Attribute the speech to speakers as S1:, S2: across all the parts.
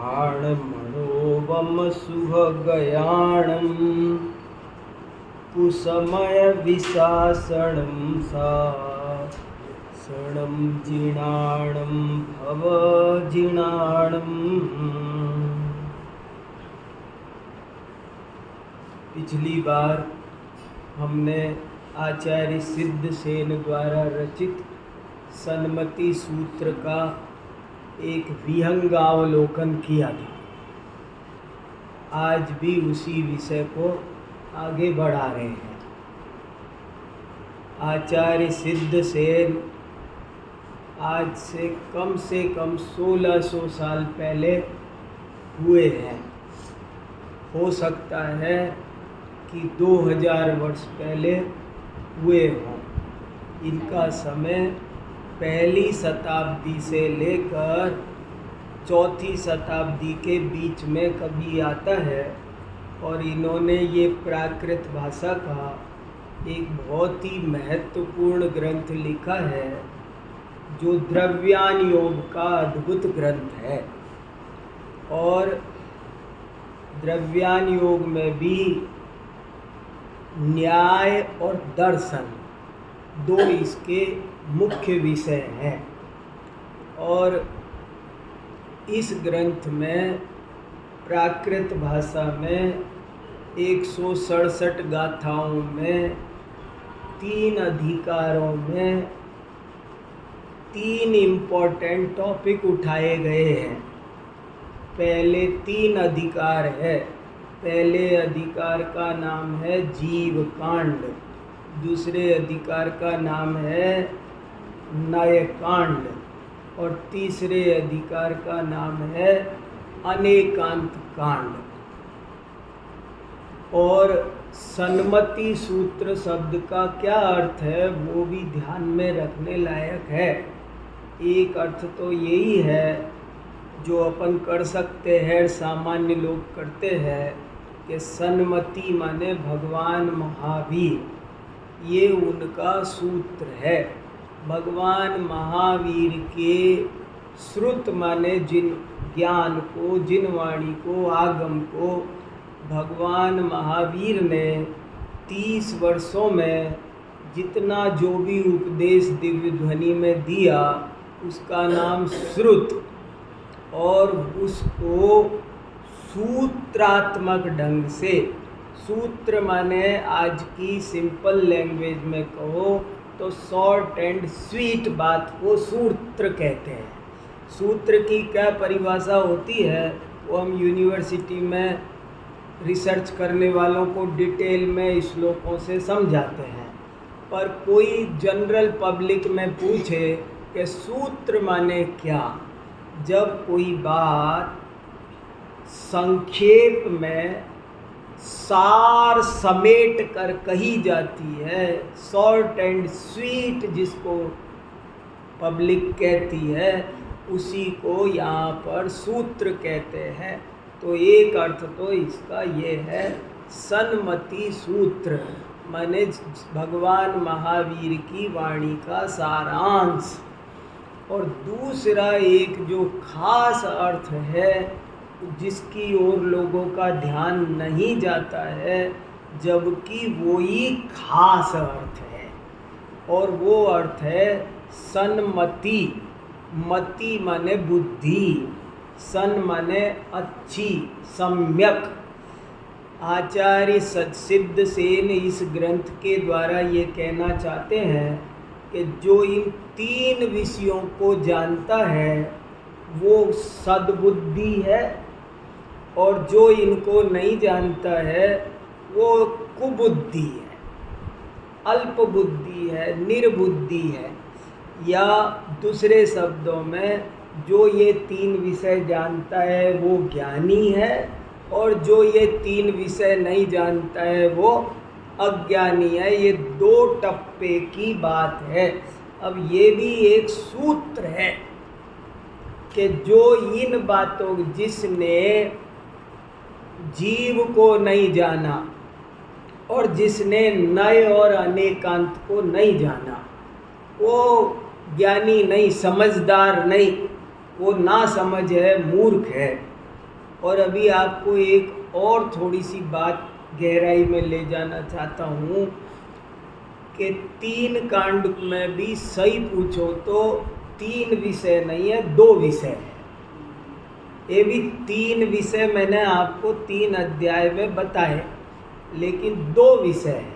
S1: घ्राणमणोवम सुहगयाणं कुसमयविशासनं सासणं जिणाणं भवजिणाणम्। पिछली बार हमने आचार्य सिद्धसेन द्वारा रचित सन्मति सूत्र का एक विहंगावलोकन किया था। आज भी उसी विषय को आगे बढ़ा रहे हैं। आचार्य सिद्धसेन आज से कम 1600 साल पहले हुए हैं। हो सकता है कि 2000 वर्ष पहले हुए हों। इनका समय पहली शताब्दी से लेकर चौथी शताब्दी के बीच में कभी आता है और इन्होंने ये प्राकृत भाषा का एक बहुत ही महत्वपूर्ण ग्रंथ लिखा है जो द्रव्यान योग का अद्भुत ग्रंथ है। और द्रव्यान योग में भी न्याय और दर्शन दो इसके मुख्य विषय हैं। और इस ग्रंथ में प्राकृत भाषा में 167 गाथाओं में 3 अधिकारों में 3 इम्पोर्टेंट टॉपिक उठाए गए हैं। पहले 3 अधिकार है। पहले अधिकार का नाम है जीव कांड, दूसरे अधिकार का नाम है नय कांड और तीसरे अधिकार का नाम है अनेकांत कांड। और सन्मति सूत्र शब्द का क्या अर्थ है वो भी ध्यान में रखने लायक है। एक अर्थ तो यही है जो अपन कर सकते हैं, सामान्य लोग करते हैं कि सन्मति माने भगवान महावीर, ये उनका सूत्र है। भगवान महावीर के श्रुत माने जिन ज्ञान को, जिन वाणी को, आगम को भगवान महावीर ने 30 वर्षों में जितना जो भी उपदेश दिव्य ध्वनि में दिया उसका नाम श्रुत। और उसको सूत्रात्मक ढंग से, सूत्र माने आज की सिंपल लैंग्वेज में कहो तो शॉर्ट एंड स्वीट बात को सूत्र कहते हैं। सूत्र की क्या परिभाषा होती है वो हम यूनिवर्सिटी में रिसर्च करने वालों को डिटेल में श्लोकों से समझाते हैं। पर कोई जनरल पब्लिक में पूछे कि सूत्र माने क्या, जब कोई बात संक्षेप में सार समेट कर कही जाती है, शॉर्ट एंड स्वीट जिसको पब्लिक कहती है, उसी को यहाँ पर सूत्र कहते हैं। तो एक अर्थ तो इसका ये है सन्मति सूत्र माने भगवान महावीर की वाणी का सारांश। और दूसरा एक जो खास अर्थ है जिसकी ओर लोगों का ध्यान नहीं जाता है, जबकि वो ही खास अर्थ है, और वो अर्थ है सन्मति। मति माने बुद्धि, सन माने अच्छी, सम्यक। आचार्य सिद्धसेन इस ग्रंथ के द्वारा ये कहना चाहते हैं कि जो इन 3 विषयों को जानता है वो सद्बुद्धि है, और जो इनको नहीं जानता है वो कुबुद्धि है, अल्प बुद्धि है, निर्बुद्धि है। या दूसरे शब्दों में जो ये 3 विषय जानता है वो ज्ञानी है, और जो ये 3 विषय नहीं जानता है वो अज्ञानी है। ये 2 टप्पे की बात है। अब ये भी एक सूत्र है कि जो इन बातों, जिसने जीव को नहीं जाना और जिसने नय और अनेकांत को नहीं जाना, वो ज्ञानी नहीं, समझदार नहीं, वो ना समझ है, मूर्ख है। और अभी आपको एक और थोड़ी सी बात गहराई में ले जाना चाहता हूँ कि 3 कांड में भी सही पूछो तो 3 विषय नहीं है, 2 विषय है। ये भी 3 विषय मैंने आपको 3 अध्याय में बताए, लेकिन 2 विषय है।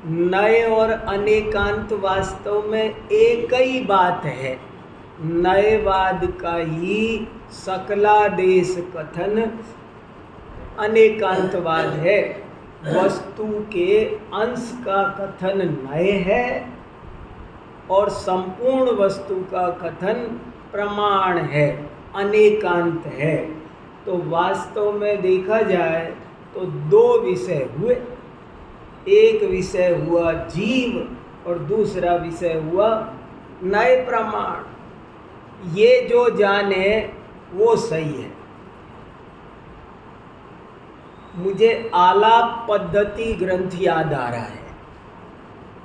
S1: नए और अनेकांत वास्तव में एक ही बात है। नयवाद का ही सकलादेश कथन अनेकांतवाद है। वस्तु के अंश का कथन नय है और संपूर्ण वस्तु का कथन प्रमाण है, अनेकांत है। तो वास्तव में देखा जाए तो 2 विषय हुए। एक विषय हुआ जीव और दूसरा विषय हुआ नए प्रमाण। ये जो जाने वो सही है। मुझे आलाप पद्धति ग्रंथ याद आ रहा है।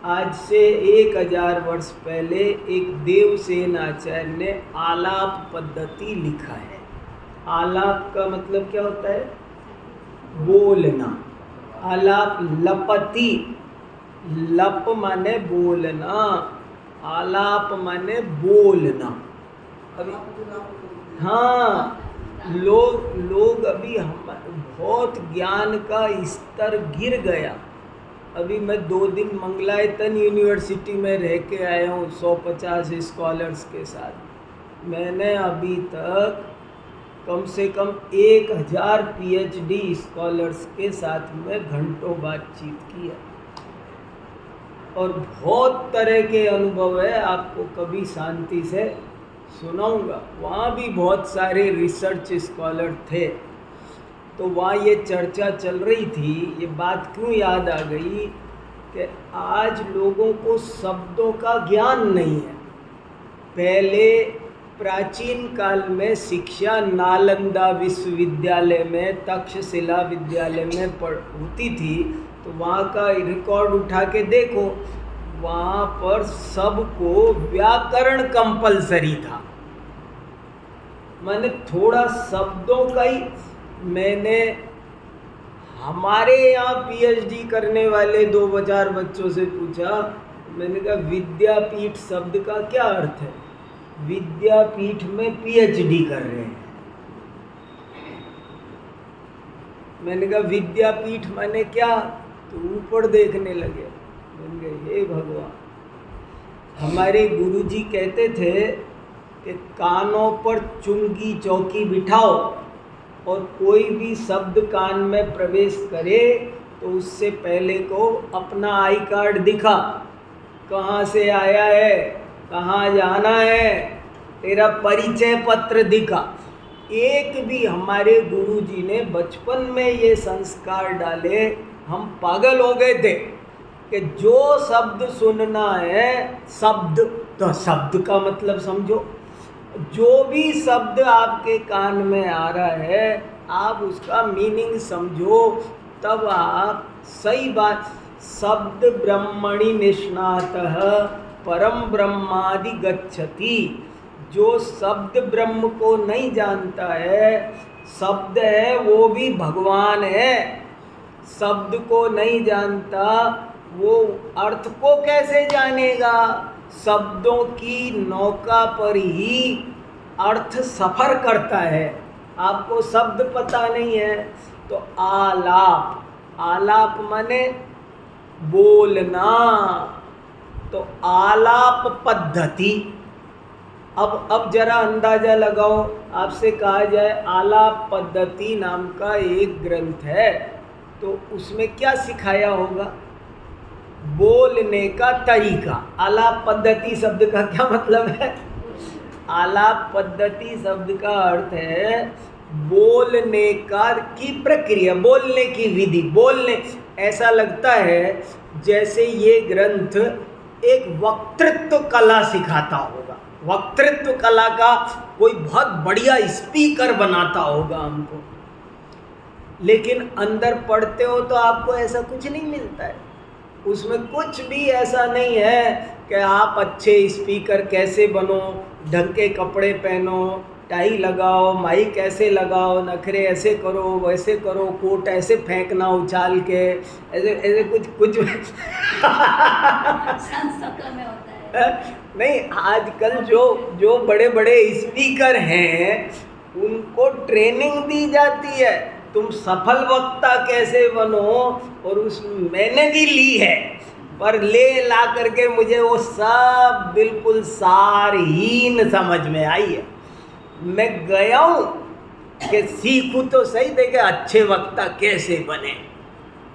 S1: आज से 1000 वर्ष पहले एक देवसेन आचार्य ने आलाप पद्धति लिखा है। आलाप का मतलब क्या होता है? बोलना। आलाप लपति, लप माने बोलना, आलाप माने बोलना। अभी हाँ, लोग अभी हम बहुत ज्ञान का स्तर गिर गया। अभी मैं 2 दिन मंगलायतन यूनिवर्सिटी में रह के आया हूँ 150 स्कॉलर्स के साथ। मैंने अभी तक कम से कम 1000 PhD स्कॉलर्स के साथ में घंटों बातचीत की है और बहुत तरह के अनुभव है। आपको कभी शांति से सुनाऊंगा। वहाँ भी बहुत सारे रिसर्च स्कॉलर थे, तो वहाँ ये चर्चा चल रही थी। ये बात क्यों याद आ गई कि आज लोगों को शब्दों का ज्ञान नहीं है। पहले प्राचीन काल में शिक्षा नालंदा विश्वविद्यालय में, तक्षशिला विद्यालय में होती थी, तो वहाँ का रिकॉर्ड उठा के देखो, वहाँ पर सबको व्याकरण कंपलसरी था। मैंने थोड़ा शब्दों का ही, मैंने हमारे यहाँ PhD करने वाले 2000 बच्चों से पूछा। मैंने कहा विद्यापीठ शब्द का क्या अर्थ है? विद्यापीठ में PhD कर रहे हैं। मैंने कहा विद्यापीठ माने क्या? तो ऊपर देखने लगे। मैंने कहा हे भगवान, हमारे गुरुजी कहते थे कि कानों पर चुंगी चौकी बिठाओ और कोई भी शब्द कान में प्रवेश करे तो उससे पहले को अपना आई कार्ड दिखा, कहाँ से आया है, कहाँ जाना है, तेरा परिचय पत्र दिखा। एक भी हमारे गुरुजी ने बचपन में ये संस्कार डाले, हम पागल हो गए थे कि जो शब्द सुनना है, शब्द तो शब्द का मतलब समझो। जो भी शब्द आपके कान में आ रहा है आप उसका मीनिंग समझो, तब आप सही बात। शब्द ब्रह्मणि निष्णातः परम ब्रह्मादि गच्छति। जो शब्द ब्रह्म को नहीं जानता है, शब्द है वो भी भगवान है, शब्द को नहीं जानता वो अर्थ को कैसे जानेगा? शब्दों की नौका पर ही अर्थ सफ़र करता है। आपको शब्द पता नहीं है तो आलाप, आलाप माने बोलना, तो आलाप पद्धति। अब जरा अंदाज़ा लगाओ, आपसे कहा जाए आलाप पद्धति नाम का एक ग्रंथ है, तो उसमें क्या सिखाया होगा? बोलने का तरीका। आलाप पद्धति शब्द का क्या मतलब है? आलाप पद्धति शब्द का अर्थ है बोलने का की प्रक्रिया, बोलने की विधि। बोलने, ऐसा लगता है जैसे ये ग्रंथ एक वक्तृत्व कला सिखाता होगा, वक्तृत्व कला का कोई बहुत बढ़िया स्पीकर बनाता होगा हमको। लेकिन अंदर पढ़ते हो तो आपको ऐसा कुछ नहीं मिलता है। उसमें कुछ भी ऐसा नहीं है कि आप अच्छे स्पीकर कैसे बनो, ढंग के कपड़े पहनो, टाई लगाओ, माइक ऐसे लगाओ, नखरे ऐसे करो, वैसे करो, कोट ऐसे फेंकना उछाल के, ऐसे ऐसे कुछ कुछ
S2: संस्कृत में होता है।
S1: नहीं, आजकल जो बड़े बड़े स्पीकर हैं उनको ट्रेनिंग दी जाती है, तुम सफल वक्ता कैसे बनो, और उस मैंने भी ली है, पर ले ला करके मुझे वो सब बिल्कुल सारहीन समझ में आई है। मैं गया हूँ कि सीखूँ तो सही, देखे अच्छे वक्ता कैसे बने,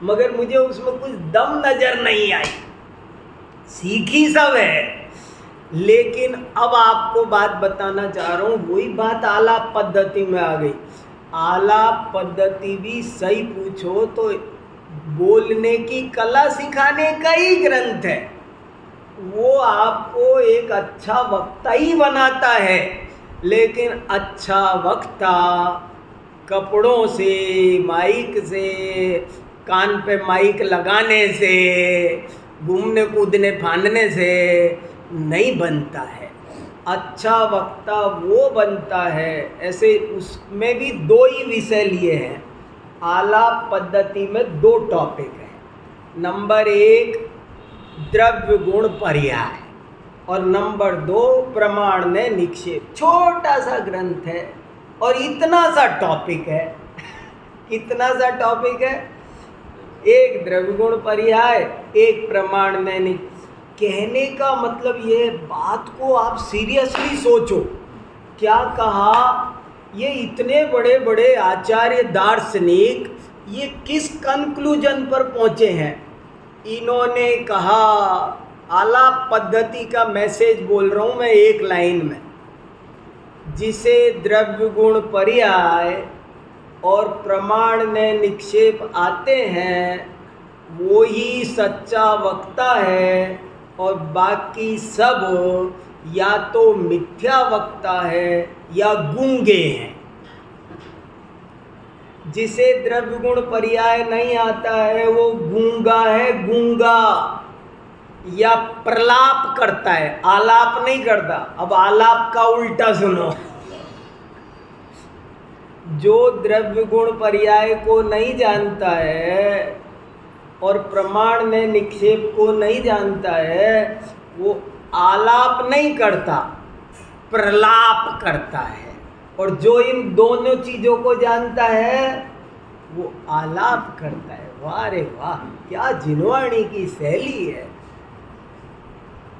S1: मगर मुझे उसमें कुछ दम नजर नहीं आई। सीखी सब है, लेकिन अब आपको बात बताना चाह रहा हूँ, वही बात आलाप पद्धति में आ गई। आलाप पद्धति भी सही पूछो तो बोलने की कला सिखाने का ही ग्रंथ है। वो आपको एक अच्छा वक्ता ही बनाता है, लेकिन अच्छा वक्ता कपड़ों से, माइक से, कान पे माइक लगाने से, घूमने कूदने फांदने से नहीं बनता है। अच्छा वक्ता वो बनता है, ऐसे उसमें भी दो ही विषय लिए हैं। आलाप पद्धति में दो टॉपिक हैं। नंबर 1 द्रव्य गुण पर्याय, और नंबर 2 प्रमाण में निक्षेप। छोटा सा ग्रंथ है और इतना सा टॉपिक है। कितना सा टॉपिक है? एक द्रव्य गुण पर्याय, एक प्रमाण में निक्षेप। कहने का मतलब ये, बात को आप सीरियसली सोचो। क्या कहा ये इतने बड़े बड़े आचार्य दार्शनिक, ये किस कंक्लूजन पर पहुँचे हैं? इन्होंने कहा, आलाप पद्धति का मैसेज बोल रहा हूँ मैं एक लाइन में, जिसे द्रव्य गुण पर्याय और प्रमाण में निक्षेप आते हैं वो ही सच्चा वक्ता है, और बाकी सब या तो मिथ्या वक्ता है या गूंगे हैं। जिसे द्रव्य गुण पर्याय नहीं आता है वो गूंगा है, गूंगा, या प्रलाप करता है, आलाप नहीं करता। अब आलाप का उल्टा सुनो। जो द्रव्य गुण पर्याय को नहीं जानता है और प्रमाण में निक्षेप को नहीं जानता है, वो आलाप नहीं करता, प्रलाप करता है। और जो इन दोनों चीज़ों को जानता है वो आलाप करता है। वाह रे वाह, क्या जिनवाणी की शैली है।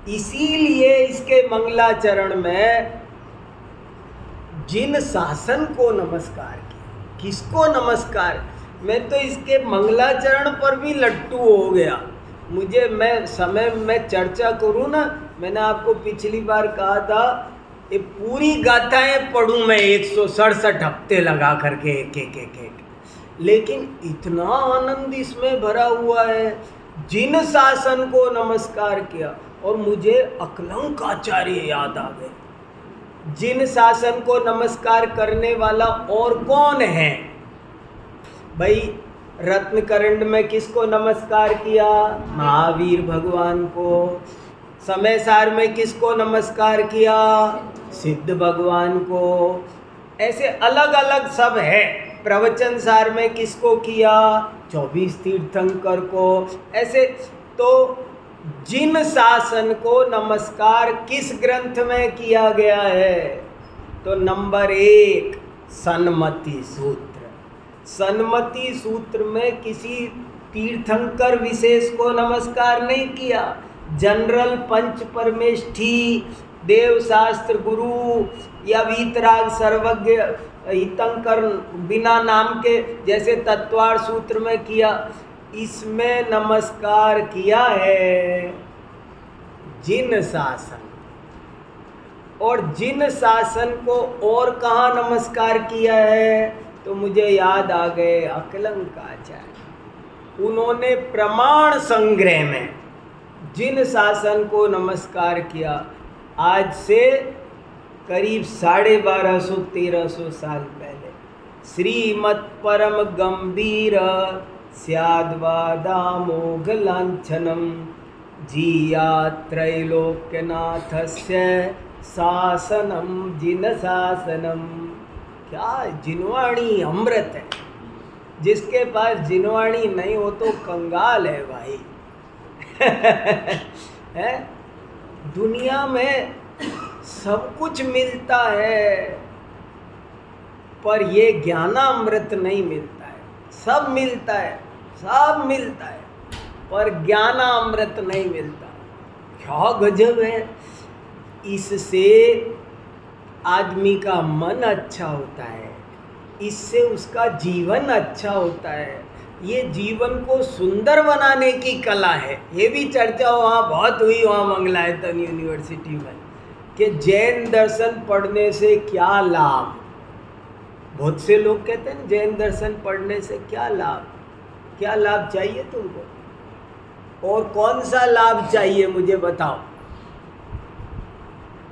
S1: इसीलिए इसके मंगलाचरण में जिन शासन को नमस्कार किया, किसको नमस्कार, मैं तो इसके मंगलाचरण पर भी लट्टू हो गया। मुझे, मैं समय में चर्चा करूँ ना, मैंने आपको पिछली बार कहा था ये पूरी गाथाएं पढ़ूँ मैं 167 हफ्ते लगा करके एक, लेकिन इतना आनंद इसमें भरा हुआ है। जिन शासन को नमस्कार किया, और मुझे अकलंक आचार्य याद आ गए। जिन शासन को नमस्कार करने वाला और कौन है भाई? रत्नकरंड में किसको नमस्कार किया? महावीर भगवान को। समय सार में किसको नमस्कार किया? सिद्ध भगवान को। ऐसे अलग अलग सब है। प्रवचन सार में किसको किया? 24 तीर्थंकर को। ऐसे तो जिन शासन को नमस्कार किस ग्रंथ में किया गया है? तो नंबर 1 सन्मति सूत्र। सन्मति सूत्र में किसी तीर्थंकर विशेष को नमस्कार नहीं किया। जनरल पंच परमेष्ठी, देव शास्त्र गुरु या वीतराग सर्वज्ञ हितंकर बिना नाम के, जैसे तत्वार सूत्र में किया, इसमें नमस्कार किया है जिन शासन। और जिन शासन को और कहाँ नमस्कार किया है? तो मुझे याद आ गए अकलंक आचार्य। उन्होंने प्रमाण संग्रह में जिन शासन को नमस्कार किया, आज से करीब 1250-1300 साल पहले, श्रीमत् परम गंभीर स्याद्वादामोघ लांछनम जीया त्रैलोक्यनाथस्य शासनम जिन शासनम, क्या जिनवाणी अमृत है। जिसके पास जिनवाणी नहीं हो तो कंगाल है भाई। है, दुनिया में सब कुछ मिलता है पर ये ज्ञानामृत नहीं मिलता है। सब मिलता है, सब मिलता है पर ज्ञानामृत नहीं मिलता। क्या गजब है। इससे आदमी का मन अच्छा होता है, इससे उसका जीवन अच्छा होता है। ये जीवन को सुंदर बनाने की कला है। ये भी चर्चा वहाँ बहुत हुई, वहाँ मंगलायतन यूनिवर्सिटी में, कि जैन दर्शन पढ़ने से क्या लाभ। बहुत से लोग कहते हैं जैन दर्शन पढ़ने से क्या लाभ। क्या लाभ चाहिए तुमको, और कौन सा लाभ चाहिए मुझे बताओ।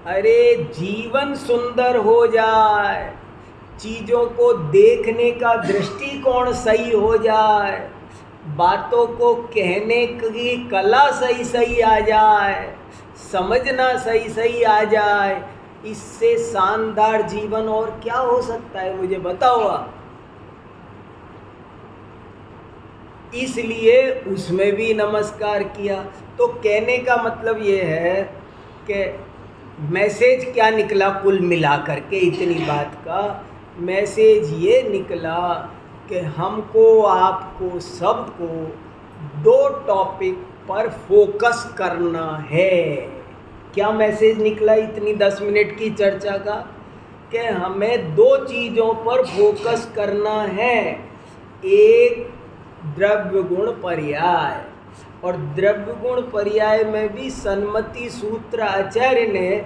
S1: अरे जीवन सुंदर हो जाए, चीज़ों को देखने का दृष्टिकोण सही हो जाए, बातों को कहने की कला सही सही आ जाए, समझना सही सही आ जाए, इससे शानदार जीवन और क्या हो सकता है मुझे बताओ आप। इसलिए उसमें भी नमस्कार किया। तो कहने का मतलब ये है कि मैसेज क्या निकला कुल मिला करके इतनी बात का। मैसेज ये निकला कि हमको आपको सबको दो टॉपिक पर फोकस करना है। क्या मैसेज निकला इतनी 10 मिनट की चर्चा का, कि हमें दो चीज़ों पर फोकस करना है। एक द्रव्य गुण पर्याय, और द्रव्य गुण पर्याय में भी सन्मति सूत्र आचार्य ने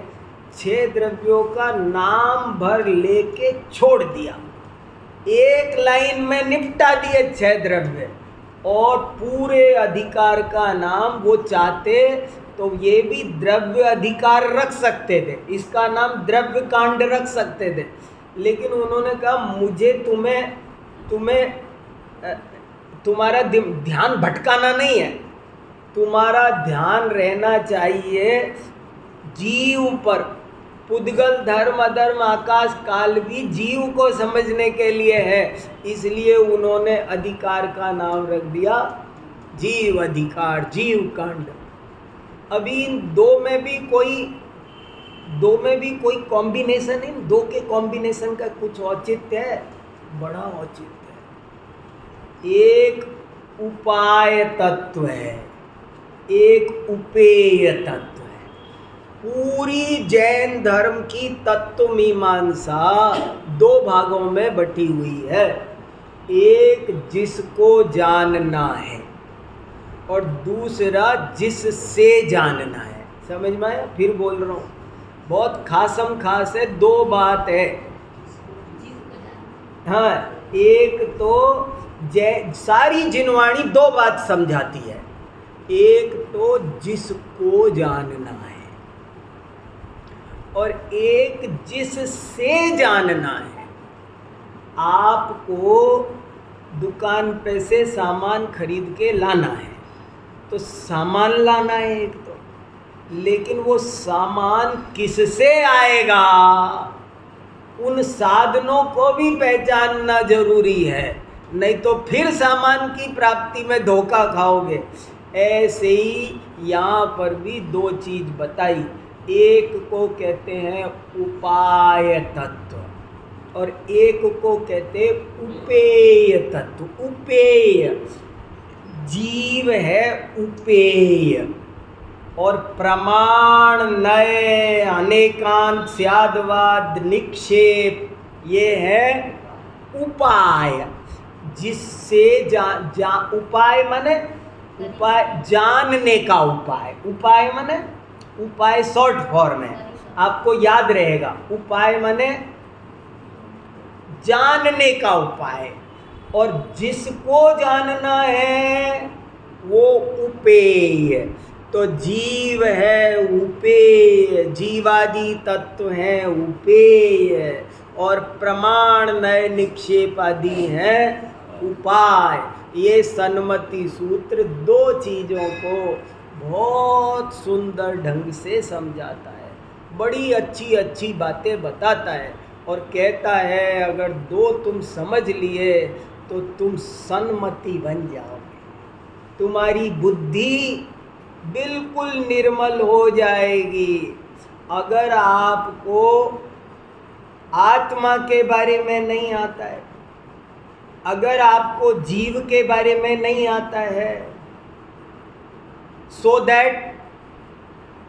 S1: 6 द्रव्यों का नाम भर लेके छोड़ दिया। एक लाइन में निपटा दिए 6 द्रव्य, और पूरे अधिकार का नाम वो चाहते तो ये भी द्रव्य अधिकार रख सकते थे, इसका नाम द्रव्य कांड रख सकते थे। लेकिन उन्होंने कहा मुझे तुम्हारा ध्यान भटकाना नहीं है, तुम्हारा ध्यान रहना चाहिए जीव पर। पुद्गल धर्म अधर्म आकाश काल भी जीव को समझने के लिए है, इसलिए उन्होंने अधिकार का नाम रख दिया जीव अधिकार, जीव कांड। अभी इन दो में भी कोई कॉम्बिनेशन है, दो के कॉम्बिनेशन का कुछ औचित्य है, बड़ा औचित्य है। एक उपाय तत्व है, एक उपेय तत्व है। पूरी जैन धर्म की तत्व मीमांसा 2 भागों में बटी हुई है। एक जिसको जानना है और दूसरा जिससे जानना है। समझ में आया? फिर बोल रहा हूँ, बहुत खासम खास है, 2 बात है। हाँ, एक तो सारी जिनवाणी 2 बात समझाती है। एक तो जिसको जानना है और एक जिससे जानना है। आपको दुकान पे से सामान खरीद के लाना है तो सामान लाना है एक तो, लेकिन वो सामान किससे आएगा, उन साधनों को भी पहचानना जरूरी है, नहीं तो फिर सामान की प्राप्ति में धोखा खाओगे। ऐसे ही यहाँ पर भी 2 चीज़ बताई। एक को कहते हैं उपाय तत्व और एक को कहते हैं उपेय तत्व। उपेय जीव है, उपेय, और प्रमाण नय अनेकांत स्यादवाद निक्षेप ये है उपाय। जिससे उपाय माने उपाय, जानने का उपाय। उपाय माने उपाय शॉर्ट फॉर्म है, आपको याद रहेगा। उपाय माने जानने का उपाय, और जिसको जानना है वो उपेय। तो जीव है उपेय, जीवादि तत्व है उपेय, और प्रमाण नय निक्षेप आदि है उपाय। ये सन्मति सूत्र 2 चीज़ों को बहुत सुंदर ढंग से समझाता है। बड़ी अच्छी अच्छी बातें बताता है और कहता है अगर दो तुम समझ लिए तो तुम सन्मति बन जाओगे, तुम्हारी बुद्धि बिल्कुल निर्मल हो जाएगी। अगर आपको आत्मा के बारे में नहीं आता है, अगर आपको जीव के बारे में नहीं आता है, सो दैट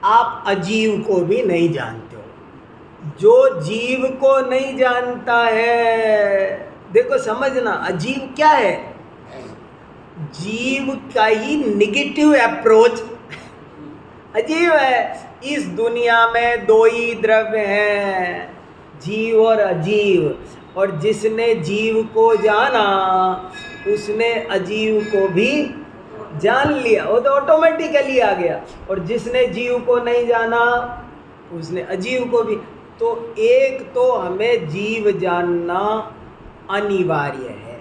S1: आप अजीव को भी नहीं जानते हो। जो जीव को नहीं जानता है, देखो समझना, अजीव क्या है? जीव का ही निगेटिव अप्रोच अजीव है। इस दुनिया में दो ही द्रव्य हैं, जीव और अजीव, और जिसने जीव को जाना उसने अजीव को भी जान लिया, वो तो ऑटोमेटिकली आ गया। और जिसने जीव को नहीं जाना उसने अजीव को भी। तो एक तो हमें जीव जानना अनिवार्य है,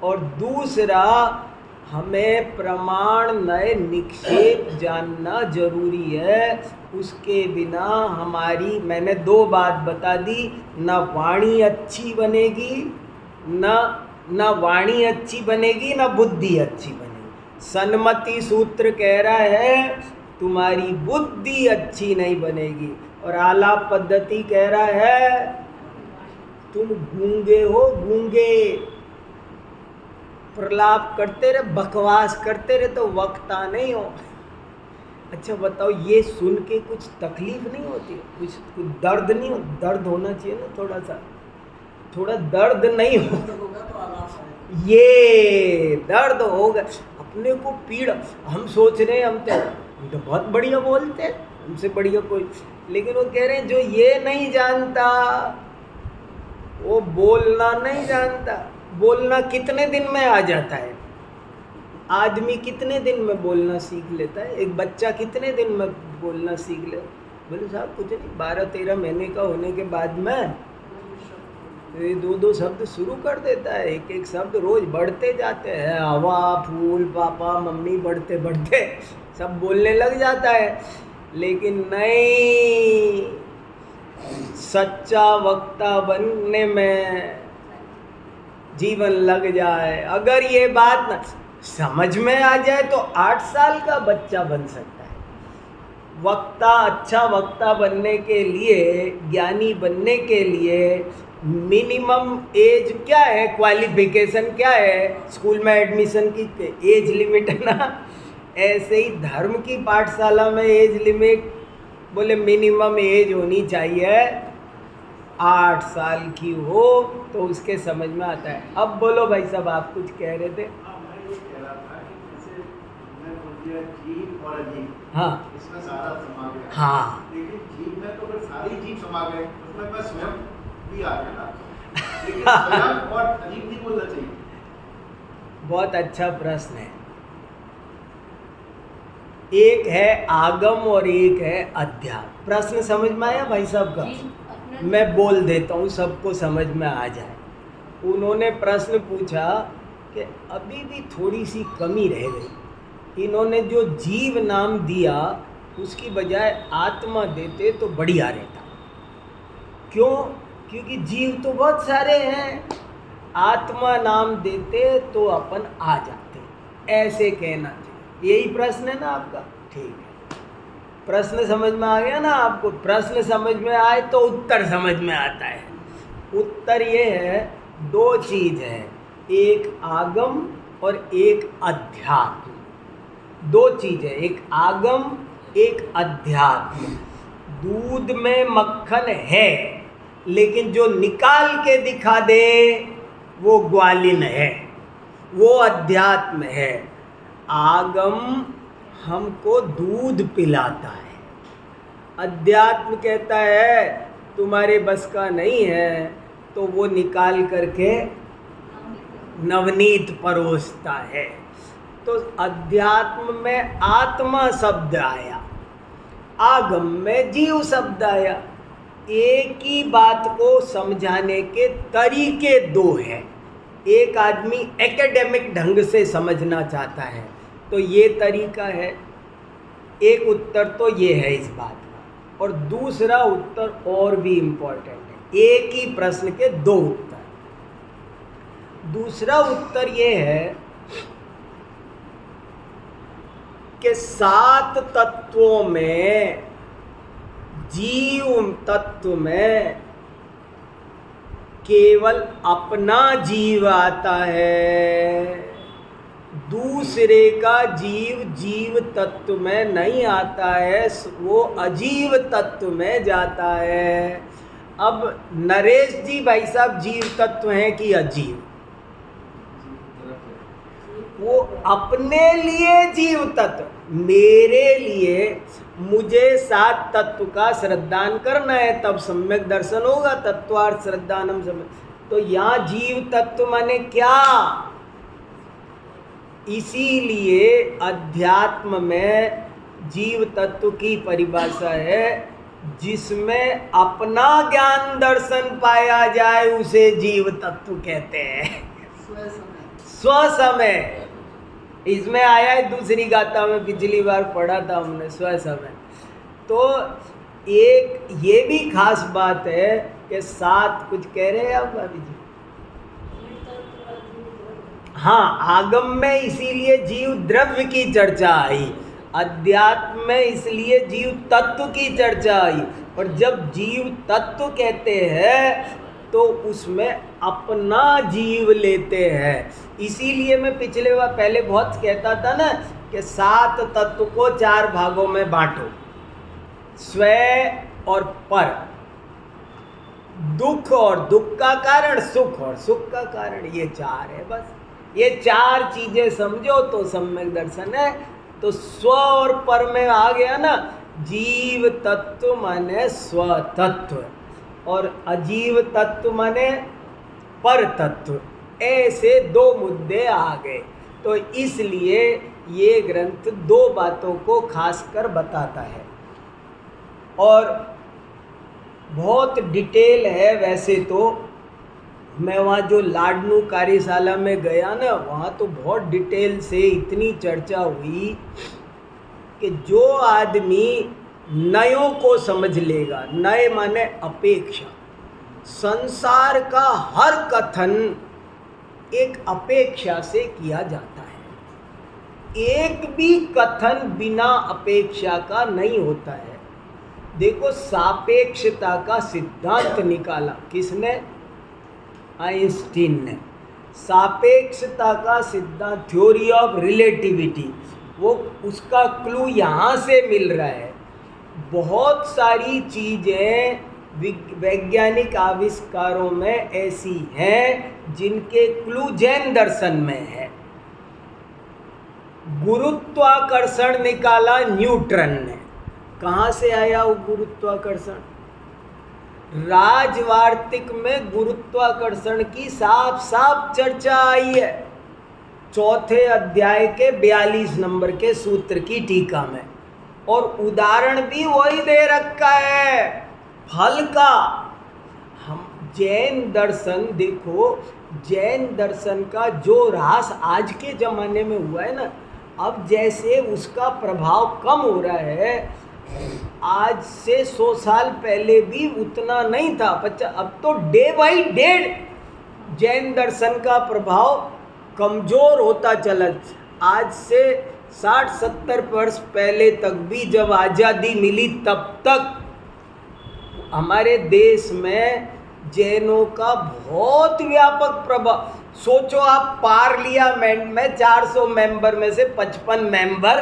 S1: और दूसरा हमें प्रमाण नए निक्षेप जानना जरूरी है। उसके बिना हमारी, मैंने दो बात बता दी, न वाणी अच्छी बनेगी, न वाणी अच्छी बनेगी, न बुद्धि अच्छी बनेगी। सन्मति सूत्र कह रहा है तुम्हारी बुद्धि अच्छी नहीं बनेगी, और आलाप पद्धति कह रहा है तुम गूंगे हो, गूंगे, प्रलाप करते रहे, बकवास करते रहे तो वक्ता नहीं हो। अच्छा बताओ, ये सुन के कुछ तकलीफ नहीं होती? कुछ दर्द नहीं हो? दर्द होना चाहिए ना, थोड़ा दर्द नहीं हो, ये दर्द होगा, अपने को पीड़ा। हम सोच रहे हैं हम तो बहुत बढ़िया बोलते हैं, हमसे बढ़िया कोई, लेकिन वो कह रहे हैं जो ये नहीं जानता वो बोलना नहीं जानता। बोलना कितने दिन में आ जाता है? आदमी कितने दिन में बोलना सीख लेता है? एक बच्चा कितने दिन में बोलना सीख ले? बोले साहब कुछ नहीं, 12-13 महीने का होने के बाद में ये 2-2 शब्द शुरू कर देता है। एक एक शब्द रोज बढ़ते जाते हैं, हवा, फूल, पापा, मम्मी, बढ़ते बढ़ते सब बोलने लग जाता है। लेकिन नहीं, सच्चा वक्ता बनने में जीवन लग जाए। अगर ये बात न समझ में आ जाए तो 8 साल का बच्चा बन सकता है। वक्ता, अच्छा वक्ता बनने के लिए, ज्ञानी बनने के लिए मिनिमम एज क्या है, क्वालिफिकेशन क्या है? स्कूल में एडमिशन की एज लिमिट है ना, ऐसे ही धर्म की पाठशाला में एज लिमिट, बोले मिनिमम एज होनी चाहिए 8 साल की हो तो उसके समझ में आता है। अब बोलो भाई साहब, आप कुछ कह रहे थे?
S3: जीव और अजीव,
S1: हाँ,
S3: इसमें सारा समा गया।
S1: हाँ,
S3: लेकिन जीव में तो अगर सारी जीव समा गए उसमें मैं स्वयं भी आ गया ना, लेकिन स्वयं और अजीव नहीं बोलना चाहिए।
S1: बहुत अच्छा प्रश्न है। एक है आगम और एक है अध्यात्म। प्रश्न समझ में आया भाई साहब का? मैं बोल देता हूँ, सबको समझ में आ जाए। उन्होंने प्रश्न पूछा कि अभी भी थोड़ी सी कमी रह गई। इन्होंने जो जीव नाम दिया उसकी बजाय आत्मा देते तो बढ़िया रहता। क्यों? क्योंकि जीव तो बहुत सारे हैं, आत्मा नाम देते तो अपन आ जाते। ऐसे कहना चाहिए। यही प्रश्न है ना आपका? ठीक है, प्रश्न समझ में आ गया ना आपको? प्रश्न समझ में आए तो उत्तर समझ में आता है। उत्तर ये है, 2 चीज़ है, एक आगम और एक अध्यात्म। 2 चीज़ है, एक आगम एक अध्यात्म। दूध में मक्खन है, लेकिन जो निकाल के दिखा दे वो ग्वालिन है, वो अध्यात्म है। आगम हमको दूध पिलाता है, अध्यात्म कहता है तुम्हारे बस का नहीं है, तो वो निकाल करके नवनीत परोसता है। तो अध्यात्म में आत्मा शब्द आया, आगम में जीव शब्द आया। एक ही बात को समझाने के तरीके 2 हैं। एक आदमी एकेडमिक ढंग से समझना चाहता है तो ये तरीका है, एक उत्तर तो ये है इस बात का। और दूसरा उत्तर और भी इम्पोर्टेंट है, एक ही प्रश्न के दो उत्तर। दूसरा उत्तर ये है कि 7 तत्वों में, जीव तत्व में केवल अपना जीव आता है, दूसरे का जीव जीव तत्व में नहीं आता है, वो अजीव तत्व में जाता है। अब नरेश जी भाई साहब जीव तत्व हैं कि अजीव? वो अपने लिए जीव तत्व, मेरे लिए मुझे 7 तत्व का श्रद्धान करना है, तब सम्यक दर्शन होगा, तत्वार्थ श्रद्धानम सम्यक। तो यहाँ जीव तत्व माने क्या? इसीलिए अध्यात्म में जीव तत्व की परिभाषा है, जिसमें अपना ज्ञान दर्शन पाया जाए उसे जीव तत्व कहते हैं। स्वसमय इसमें आया है दूसरी गाथा में, पिछली बार पढ़ा था हमने स्वसमय। तो एक ये भी खास बात है कि 7 कुछ कह रहे हैं आप भाभी जी? हाँ, आगम में इसीलिए जीव द्रव्य की चर्चा आई, अध्यात्म में इसलिए जीव तत्व की चर्चा आई। और जब जीव तत्व कहते हैं तो उसमें अपना जीव लेते हैं। इसीलिए मैं पहले बहुत कहता था ना कि 7 तत्व को 4 भागों में बांटो, स्व और पर, दुख और दुख का कारण, सुख और सुख का कारण, ये 4 है बस। ये 4 चीजें समझो तो सम्यक दर्शन है। तो स्व और पर में आ गया ना, जीव तत्व माने स्व तत्व और अजीव तत्व माने पर तत्व, ऐसे 2 मुद्दे आ गए। तो इसलिए ये ग्रंथ 2 बातों को खासकर बताता है और बहुत डिटेल है। वैसे तो मैं वहाँ जो लाडनू कार्यशाला में गया ना, वहाँ तो बहुत डिटेल से इतनी चर्चा हुई कि जो आदमी नयों को समझ लेगा, नए माने अपेक्षा, संसार का हर कथन एक अपेक्षा से किया जाता है, एक भी कथन बिना अपेक्षा का नहीं होता है। देखो, सापेक्षता का सिद्धांत निकाला किसने? आइंस्टीन ने। सापेक्षता का सिद्धांत, थ्योरी ऑफ रिलेटिविटी, वो उसका क्लू यहाँ से मिल रहा है। बहुत सारी चीज़ें वैज्ञानिक आविष्कारों में ऐसी हैं जिनके क्लू जैन दर्शन में है। गुरुत्वाकर्षण निकाला न्यूटन ने, कहाँ से आया वो गुरुत्वाकर्षण? राजवार्तिक में गुरुत्वाकर्षण की साफ साफ चर्चा आई है, 4थे अध्याय के 42 नंबर के सूत्र की टीका में, और उदाहरण भी वही दे रखा है फल का। हम जैन दर्शन देखो, जैन दर्शन का जो ह्रास आज के ज़माने में हुआ है ना, अब जैसे उसका प्रभाव कम हो रहा है, आज से 100 साल पहले भी उतना नहीं था। अब तो डे बाई डे जैन दर्शन का प्रभाव कमज़ोर होता चला। आज से 60-70 वर्ष पहले तक भी जब आज़ादी मिली, तब तक हमारे देश में जैनों का बहुत व्यापक प्रभाव। सोचो आप, पार्लियामेंट में 400 मेंबर में से 55 मेंबर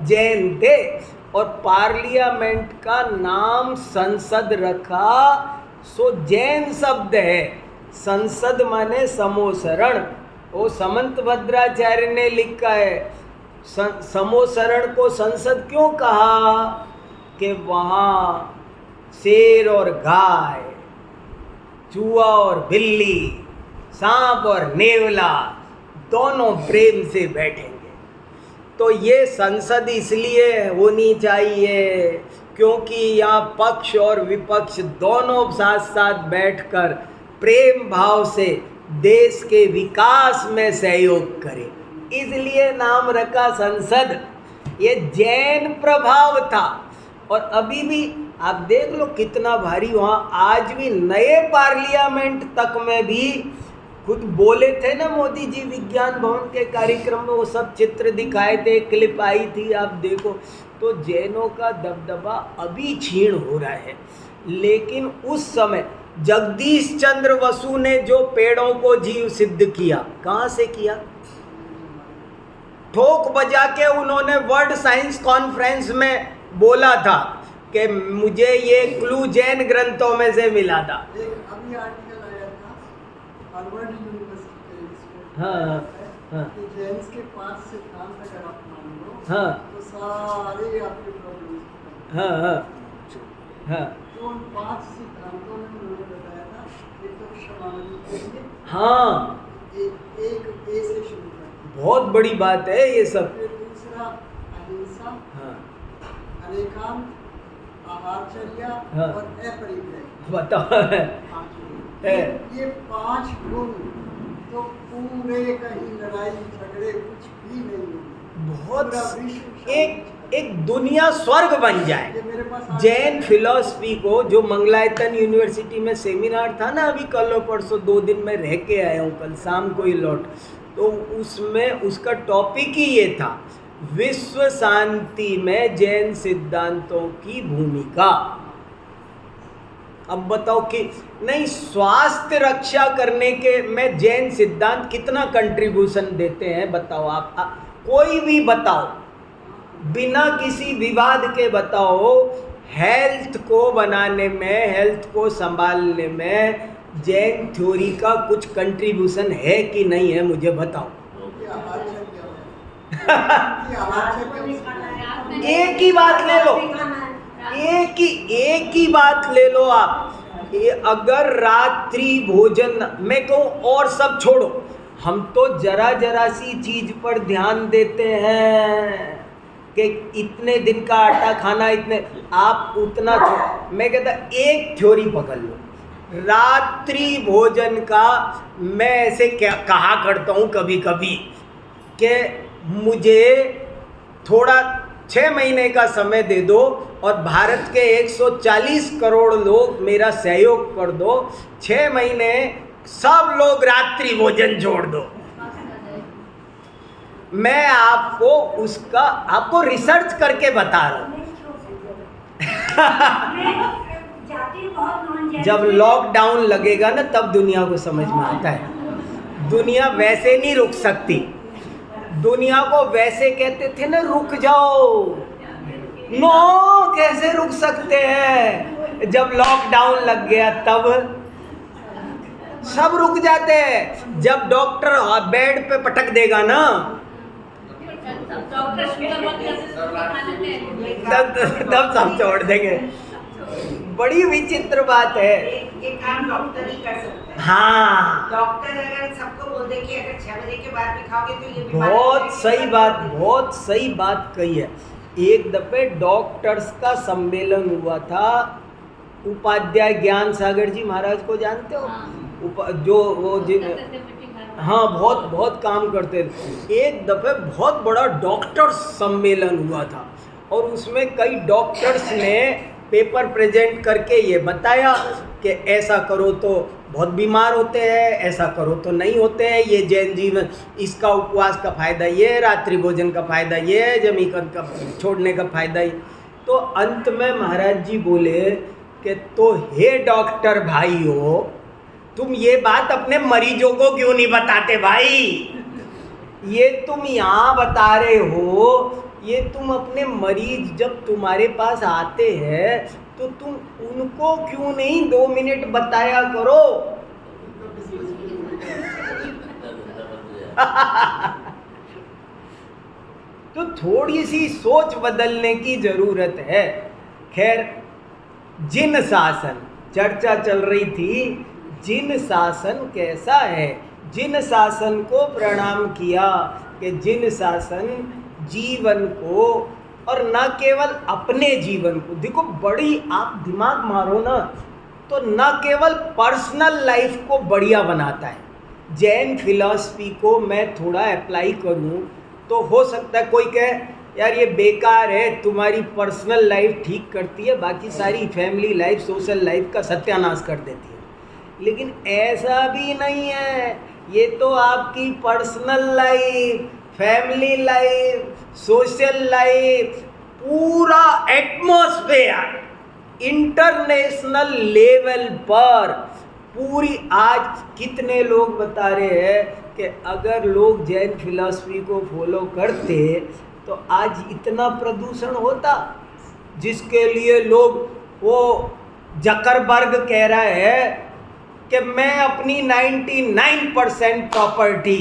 S1: जैन थे, और पार्लियामेंट का नाम संसद रखा, सो जैन शब्द है। संसद माने समोसरण, वो समंत भद्राचार्य ने लिखा है। समोसरण को संसद क्यों कहा? कि वहाँ शेर और गाय, चूहा और बिल्ली, सांप और नेवला दोनों प्रेम से बैठेंगे। तो ये संसद इसलिए होनी चाहिए क्योंकि यहाँ पक्ष और विपक्ष दोनों साथ साथ बैठकर प्रेम भाव से देश के विकास में सहयोग करें, इसलिए नाम रखा संसद। ये जैन प्रभाव था। और अभी भी आप देख लो कितना भारी वहाँ, आज भी नए पार्लियामेंट तक में भी खुद बोले थे ना मोदी जी विज्ञान भवन के कार्यक्रम में, वो सब चित्र दिखाए थे, क्लिप आई थी, आप देखो। तो जैनों का दबदबा अभी क्षीण हो रहा है। लेकिन उस समय जगदीश चंद्र बसु ने जो पेड़ों को जीव सिद्ध किया, कहाँ से किया? ठोक बजा के उन्होंने वर्ल्ड साइंस कॉन्फ्रेंस में बोला था कि मुझे ये क्लू जैन ग्रंथों में से मिला था।
S4: एक अभी आर्टिकल आया था हार्वर्ड यूनिवर्सिटी के इसमें,
S1: हाँ, हाँ।
S4: कि जैन्स के 5 सिद्धांत अगर आप मान लो,
S1: हाँ,
S4: तो सारे आपके प्रॉब्लम्स,
S1: हाँ, हाँ, हाँ,
S4: तो उन 5 सिद्धांतों में उन्होंने बताया था, एक तो क्षमावनी के लिए,
S1: हाँ,
S4: एक ए से शुरू करते,
S1: बहुत बड़ी बात है ये सब।
S4: फिर दूसरा अहिंसा,
S1: हाँ,
S4: अनेकांत, आहारचर्या
S1: हाँ।
S4: और अपरिग्रह,
S1: बताओ। है।
S4: ये 5 गुण तो पूरे कहीं लड़ाई झगड़े कुछ भी नहीं होंगे।
S1: बहुत
S4: पूरा विश्व
S1: एक दुनिया स्वर्ग बन जाए।
S4: ये मेरे पास
S1: जैन फिलॉसफी को, जो मंगलायतन यूनिवर्सिटी में सेमिनार था ना अभी कल और परसों, 2 दिन में रह के आया हूँ, कल शाम को ही लौट, तो उसमें उसका टॉपिक ही ये था, विश्व शांति में जैन सिद्धांतों की भूमिका। अब बताओ कि नहीं, स्वास्थ्य रक्षा करने के में जैन सिद्धांत कितना कंट्रीब्यूशन देते हैं बताओ आप कोई भी बताओ, बिना किसी विवाद के बताओ। हेल्थ को बनाने में, हेल्थ को संभालने में जैन थ्योरी का कुछ कंट्रीब्यूशन है कि नहीं है, मुझे बताओ। एक ही बात ले लो, एक ही बात ले लो आप। अगर रात्रि भोजन, मैं कहूँ और सब छोड़ो, हम तो जरा सी चीज पर ध्यान देते हैं कि इतने दिन का आटा खाना, इतने, आप उतना मैं कहता एक थ्योरी पकड़ लो, रात्रि भोजन का। मैं ऐसे क्या कहा करता हूँ कभी कभी कि मुझे थोड़ा 6 महीने का समय दे दो और भारत के 140 करोड़ लोग मेरा सहयोग कर दो, 6 महीने सब लोग रात्रि भोजन छोड़ दो। मैं आपको उसका आपको रिसर्च करके बता रहा हूँ। जब लॉकडाउन लगेगा ना तब दुनिया को समझ में आता है। दुनिया वैसे नहीं रुक सकती। दुनिया को वैसे कहते थे ना, रुक जाओ, नो, कैसे रुक सकते हैं। जब लॉकडाउन लग गया तब सब रुक जाते हैं। जब डॉक्टर बेड पे पटक देगा ना तब सब छोड़ देंगे। बड़ी विचित्र बात है।
S5: ये काम डॉक्टर ही कर सकता है।
S1: हाँ,
S5: डॉक्टर अगर सबको बोल दे कि अगर 6 बजे के बाद भी खाओगे तो ये
S1: बहुत सही बात कही है। एक दफे डॉक्टर्स का सम्मेलन हुआ था, उपाध्याय ज्ञान सागर जी महाराज को जानते हो? जो वो हाँ, बहुत काम करते थे। एक दफे बहुत बड़ा डॉक्टर्स सम्मेलन हुआ था और उसमें कई डॉक्टर्स ने पेपर प्रेजेंट करके ये बताया कि ऐसा करो तो बहुत बीमार होते हैं, ऐसा करो तो नहीं होते हैं, ये जैन जीवन, इसका उपवास का फ़ायदा ये, रात्रि भोजन का फ़ायदा ये, जमीकंद का छोड़ने का फ़ायदा ये। तो अंत में महाराज जी बोले कि तो हे डॉक्टर भाई हो, तुम ये बात अपने मरीजों को क्यों नहीं बताते भाई? ये तुम यहाँ बता रहे हो, ये तुम अपने मरीज जब तुम्हारे पास आते हैं तो तुम उनको क्यों नहीं 2 मिनट बताया करो? तो थोड़ी सी सोच बदलने की जरूरत है। खैर, जिन शासन, चर्चा चल रही थी, जिन शासन कैसा है। जिन शासन को प्रणाम किया कि जिन शासन जीवन को, और न केवल अपने जीवन को, देखो बड़ी आप दिमाग मारो ना तो न केवल पर्सनल लाइफ को बढ़िया बनाता है। जैन फिलॉसफी को मैं थोड़ा अप्लाई करूं तो हो सकता है कोई कहे यार ये बेकार है, तुम्हारी पर्सनल लाइफ ठीक करती है, बाकी सारी फैमिली लाइफ, सोशल लाइफ का सत्यानाश कर देती है। लेकिन ऐसा भी नहीं है, ये तो आपकी personal life, family life, social life, पूरा एटमॉस्फेयर इंटरनेशनल लेवल पर पूरी। आज कितने लोग बता रहे हैं कि अगर लोग जैन फिलॉसफी को फॉलो करते तो आज इतना प्रदूषण होता, जिसके लिए लोग, वो जकरबर्ग कह रहा है कि मैं अपनी 99% प्रॉपर्टी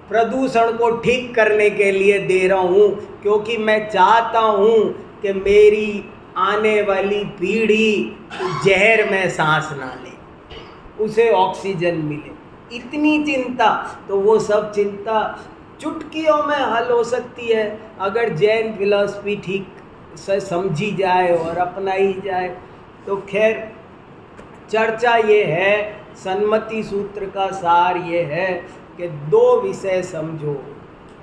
S1: प्रदूषण को ठीक करने के लिए दे रहा हूँ, क्योंकि मैं चाहता हूँ कि मेरी आने वाली पीढ़ी जहर में सांस ना ले, उसे ऑक्सीजन मिले। इतनी चिंता, तो वो सब चिंता चुटकियों में हल हो सकती है अगर जैन फिलॉसफी ठीक से समझी जाए और अपनाई जाए। तो खैर चर्चा ये है, सन्मति सूत्र का सार ये है कि दो विषय समझो,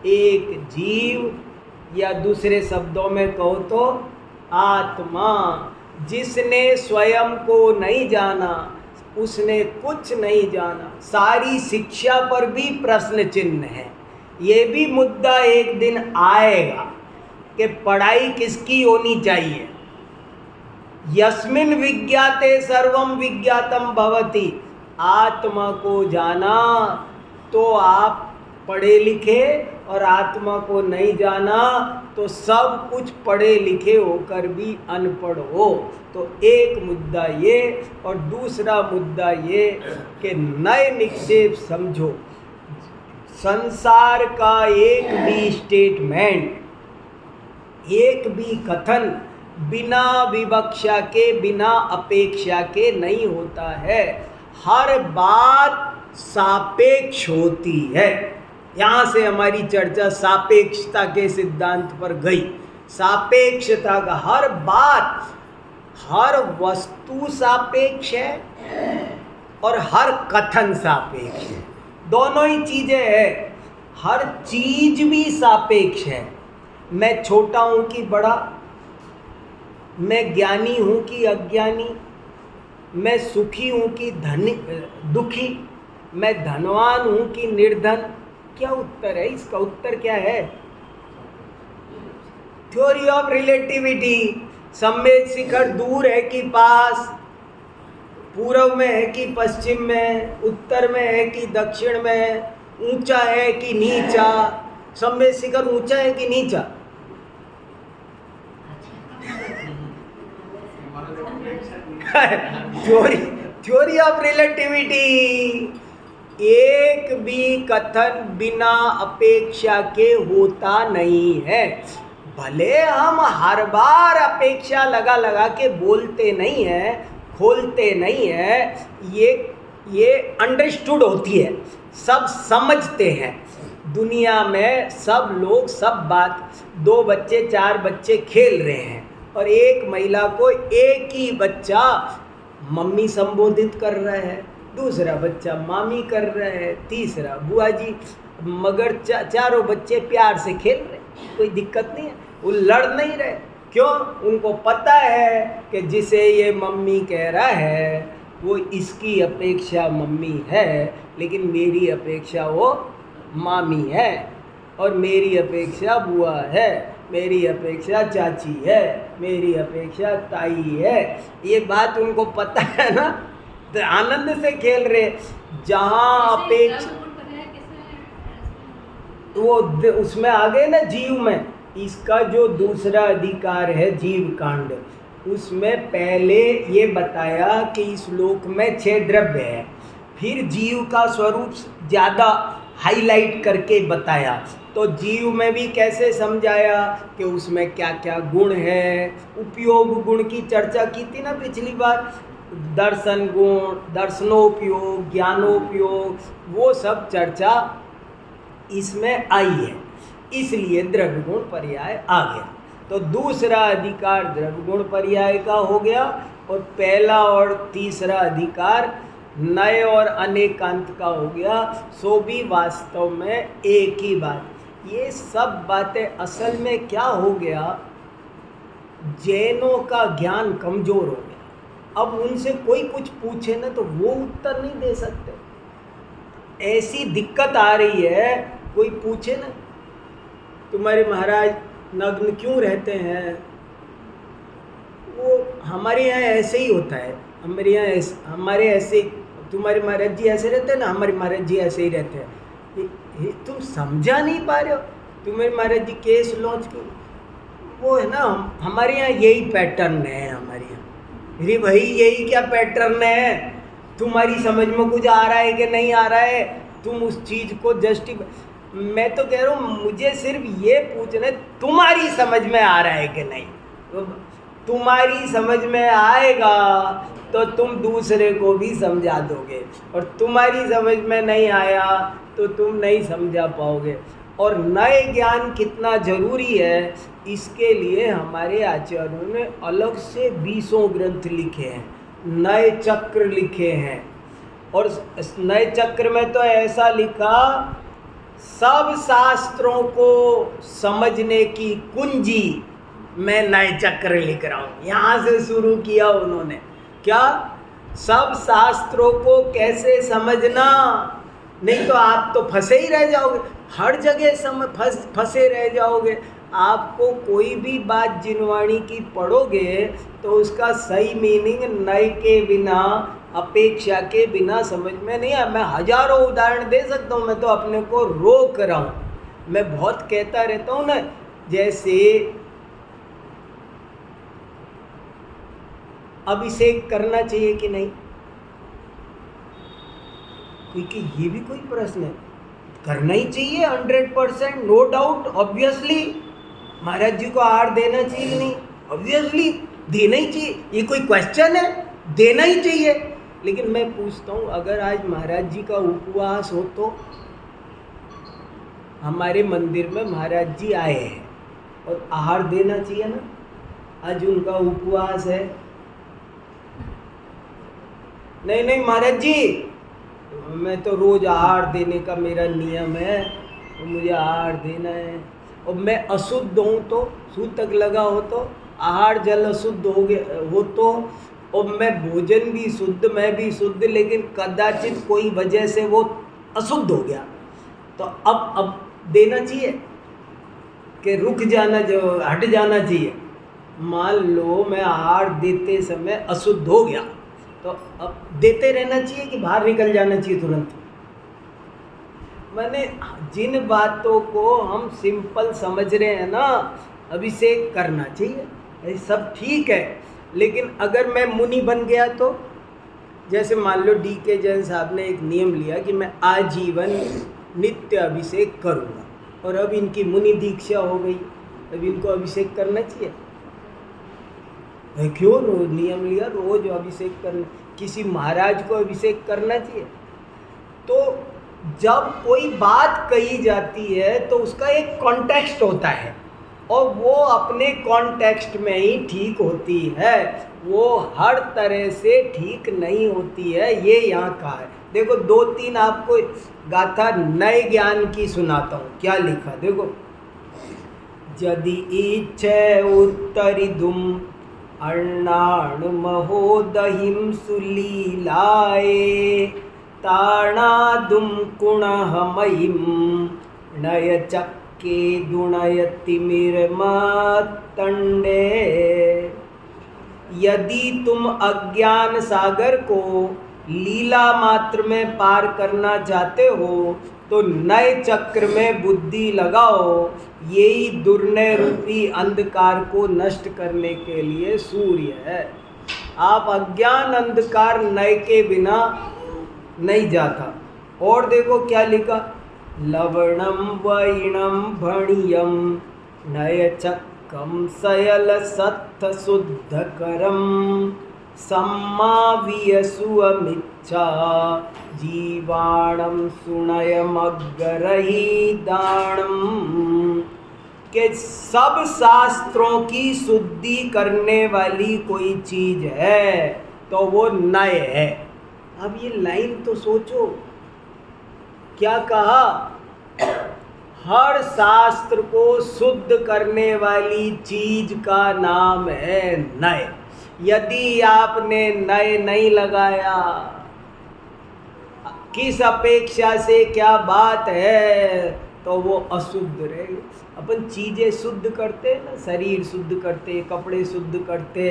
S1: एक जीव या दूसरे शब्दों में कहो तो आत्मा। जिसने स्वयं को नहीं जाना उसने कुछ नहीं जाना। सारी शिक्षा पर भी प्रश्न चिन्ह है। ये भी मुद्दा एक दिन आएगा कि पढ़ाई किसकी होनी चाहिए। यस्मिन् विज्ञाते सर्वं विज्ञातम भवति। आत्मा को जाना तो आप पढ़े लिखे, और आत्मा को नहीं जाना तो सब कुछ पढ़े लिखे होकर भी अनपढ़ हो। तो एक मुद्दा ये, और दूसरा मुद्दा ये कि नए निक्षेप समझो। संसार का एक भी स्टेटमेंट, एक भी कथन बिना विवक्षा के, बिना अपेक्षा के नहीं होता है। हर बात सापेक्ष होती है। यहाँ से हमारी चर्चा सापेक्षता के सिद्धांत पर गई। सापेक्षता का, हर बात, हर वस्तु सापेक्ष है और हर कथन सापेक्ष है। दोनों ही चीज़ें हैं। हर चीज भी सापेक्ष है। मैं छोटा हूँ कि बड़ा, मैं ज्ञानी हूँ कि अज्ञानी, मैं सुखी हूँ कि दुखी, मैं धनवान हूँ कि निर्धन। क्या उत्तर है इसका? उत्तर क्या है? Theory of relativity. संवेद शिखर दूर है कि पास, पूर्व में है कि पश्चिम में, उत्तर में है कि दक्षिण में, ऊंचा है कि नीचा। संवेद शिखर ऊंचा है कि नीचा? Theory of relativity. एक भी कथन बिना अपेक्षा के होता नहीं है। भले हम हर बार अपेक्षा लगा लगा के बोलते नहीं हैं, खोलते नहीं हैं, ये अंडरस्टूड होती है, सब समझते हैं। दुनिया में सब लोग सब बात, 2 बच्चे 4 बच्चे खेल रहे हैं और एक महिला को एक ही बच्चा मम्मी संबोधित कर रहा है, दूसरा बच्चा मामी कर रहा है, तीसरा बुआ जी, मगर चारों बच्चे प्यार से खेल रहे, कोई दिक्कत नहीं है, वो लड़ नहीं रहे। क्यों? उनको पता है कि जिसे ये मम्मी कह रहा है वो इसकी अपेक्षा मम्मी है, लेकिन मेरी अपेक्षा वो मामी है, और मेरी अपेक्षा बुआ है, मेरी अपेक्षा चाची है, मेरी अपेक्षा ताई है। ये बात उनको पता है ना, तो आनंद से खेल रहे। जहाँ अपेक्षा, वो उसमें आ गए ना जीव में। इसका जो दूसरा अधिकार है जीव कांड, उसमें पहले ये बताया कि इस लोक में 6 द्रव्य है, फिर जीव का स्वरूप ज़्यादा हाईलाइट करके बताया। तो जीव में भी कैसे समझाया कि उसमें क्या क्या गुण है। उपयोग गुण की चर्चा की थी ना पिछली बार, दर्शन गुण, दर्शनोपयोग, ज्ञानोपयोग, वो सब चर्चा इसमें आई है, इसलिए द्रव्य गुण पर्याय आ गया। तो दूसरा अधिकार द्रव्य गुण पर्याय का हो गया, और पहला और तीसरा अधिकार नए और अनेकांत का हो गया। सो भी वास्तव में एक ही बात। ये सब बातें असल में क्या हो गया, जैनों का ज्ञान कमज़ोर हो गया। अब उनसे कोई कुछ पूछे ना तो वो उत्तर नहीं दे सकते, ऐसी दिक्कत आ रही है। कोई पूछे ना, तुम्हारे महाराज नग्न क्यों रहते हैं, वो हमारे यहाँ ऐसे ही होता है, हमारे यहाँ हमारे ऐसे, तुम्हारे महाराज जी ऐसे रहते हैं ना, हमारे महाराज जी ऐसे ही रहते हैं। ये तुम समझा नहीं पा रहे हो, तुम्हारे महाराज जी केस लॉन्च क्यों, वो है ना, हमारे यहाँ यही पैटर्न है, हमारे यहाँ। अरे भाई यही क्या पैटर्न है, तुम्हारी समझ में कुछ आ रहा है कि नहीं आ रहा है, तुम उस चीज़ को मैं तो कह रहा हूँ, मुझे सिर्फ ये पूछना है तुम्हारी समझ में आ रहा है कि नहीं। तो तुम्हारी समझ में आएगा तो तुम दूसरे को भी समझा दोगे, और तुम्हारी समझ में नहीं आया तो तुम नहीं समझा पाओगे। और नए ज्ञान कितना जरूरी है, इसके लिए हमारे आचार्यों ने अलग से 20 ग्रंथ लिखे हैं, नए चक्र लिखे हैं। और नए चक्र में तो ऐसा लिखा, सब शास्त्रों को समझने की कुंजी मैं नए चक्र लिख रहा हूँ। यहाँ से शुरू किया उन्होंने, क्या सब शास्त्रों को कैसे समझना, नहीं तो आप तो फंसे ही रह जाओगे, हर जगह फंसे रह जाओगे। आपको कोई भी बात जिनवाणी की पढ़ोगे तो उसका सही मीनिंग नए के बिना, अपेक्षा के बिना समझ में नहीं आया। मैं हजारों उदाहरण दे सकता हूँ, मैं तो अपने को रोक रहा हूँ। मैं बहुत कहता रहता हूँ ना, जैसे अभिषेक करना चाहिए कि नहीं, क्योंकि ये भी कोई प्रश्न है, करना ही चाहिए 100%, नो डाउट, ऑब्वियसली। महाराज जी को आहार देना चाहिए कि नहीं, ऑब्वियसली देना ही चाहिए, ये कोई क्वेश्चन है, देना ही चाहिए। लेकिन मैं पूछता हूँ, अगर आज महाराज जी का उपवास हो तो, हमारे मंदिर में महाराज जी आए हैं और आहार देना चाहिए ना, आज उनका उपवास है। नहीं महाराज जी, मैं तो रोज़ आहार देने का मेरा नियम है, तो मुझे आहार देना है, और मैं अशुद्ध हूँ तो, सूतक लगा हो तो, आहार जल अशुद्ध हो तो, और मैं भोजन भी शुद्ध, मैं भी शुद्ध, लेकिन कदाचित कोई वजह से वो अशुद्ध हो गया, तो अब देना चाहिए कि रुक जाना, जो हट जाना चाहिए। मान लो मैं आहार देते समय अशुद्ध हो गया, तो अब देते रहना चाहिए कि बाहर निकल जाना चाहिए तुरंत। मैंने जिन बातों को हम सिंपल समझ रहे हैं ना, अभिषेक करना चाहिए, ये सब ठीक है। लेकिन अगर मैं मुनि बन गया तो, जैसे मान लो DK जैन साहब ने एक नियम लिया कि मैं आजीवन नित्य अभिषेक करूँगा, और अब इनकी मुनि दीक्षा हो गई, अब इनको अभिषेक करना चाहिए। क्यों रोज नियम लिया, रोज अभिषेक करना, किसी महाराज को अभिषेक करना चाहिए। तो जब कोई बात कही जाती है तो उसका एक कॉन्टेक्स्ट होता है, और वो अपने कॉन्टेक्स्ट में ही ठीक होती है, वो हर तरह से ठीक नहीं होती है। ये यहाँ का है। देखो 2-3 आपको गाथा नए ज्ञान की सुनाता हूँ, क्या लिखा देखो। यदि इच्छे उत्तरिदुम अर्णाण महोदहिम सुलीलाए ताणादुम कुणहमयिम नयचक्के दुणयतिमिर्मत्तंडे। यदि तुम अज्ञान सागर को लीला मात्र में पार करना चाहते हो तो नए चक्र में बुद्धि लगाओ, यही दुर्नय रूपी अंधकार को नष्ट करने के लिए सूर्य है। आप अज्ञान अंधकार नए के बिना नहीं जाता। और देखो क्या लिखा, लवणम वैणम भणियम नय चक्कम सयल सत्थ शुद्धकरम सम्मावियसुअमिच्छा जीवाणम सुनयमग्गरही दानम। के सब शास्त्रों की शुद्धि करने वाली कोई चीज है तो वो नय है। अब ये लाइन तो सोचो, क्या कहा, हर शास्त्र को शुद्ध करने वाली चीज का नाम है नय। यदि आपने नय नहीं लगाया, किस अपेक्षा से क्या बात है, तो वो अशुद्ध रहेगी। अपन चीजें शुद्ध करते हैं ना, शरीर शुद्ध करते, कपड़े शुद्ध करते,